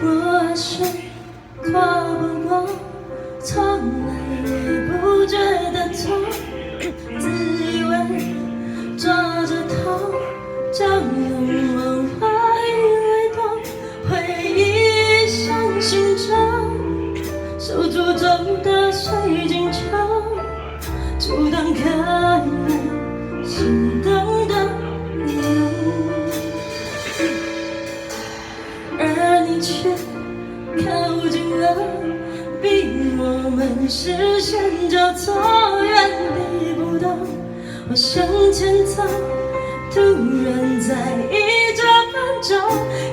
我是跨不过，从来也不觉得痛，自以为抓着头就能往怀里躲，回忆像行舟，手足中的水晶球，阻挡可能心动的理由，而你却靠近了，逼我们视线交错，原地不动。我向前走，突然在意这分钟，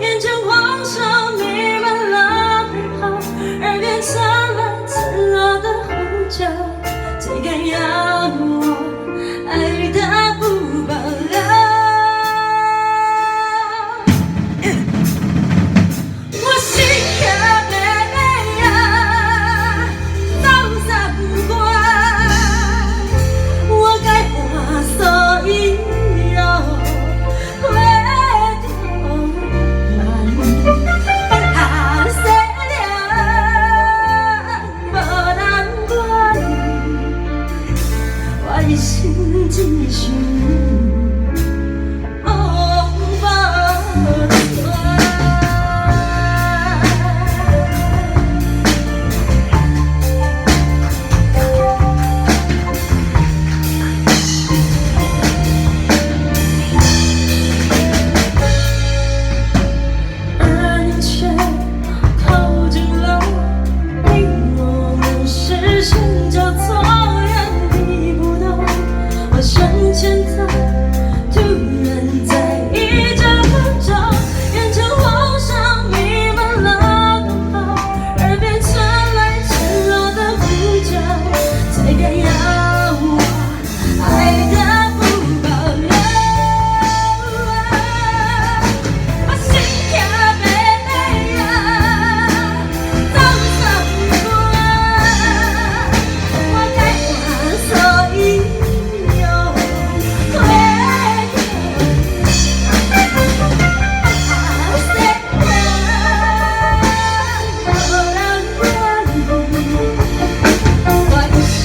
眼前黄沙弥漫了背后，耳边传来刺耳的呼救，谁敢要我爱的不保留？我心呀妹呀，走三关，我该话所以有回头慢，放下世人无难关，我的心只想往无传。而你却靠近了，逼我们视线交错，原地不动。我向前走，突然在意这分钟，眼前黄沙弥漫了等候，耳边传来赤裸的呼救，才敢要我爱的不保留。我心呀妹呀，走三关，我该话所以有回头，放下世人无难关，我的心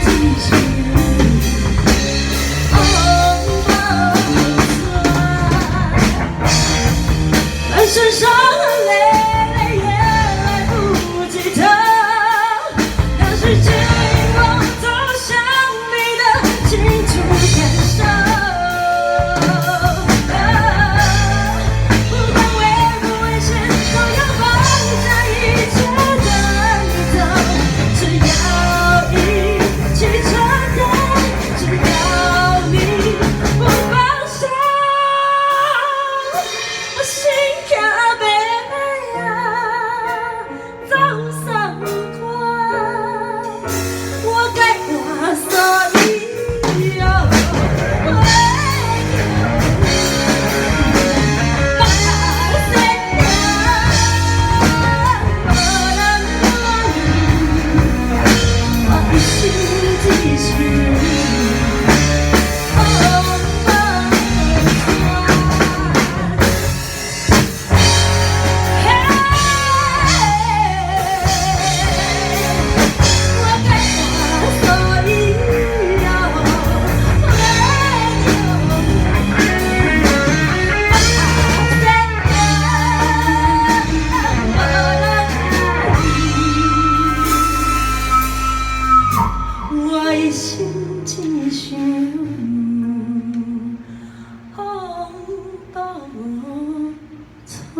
只想往无传。满身伤痕累累也来不及逃，让时间引我走向你的清楚感受。不管危不危险，都要放下一切等你走。只要一起承担，只要你不放手。我心呀妹呀，走三关，我该话所以有回头，放下世人无难关，我的心只想往无传。我该话所以有回头，我的心只想往无传。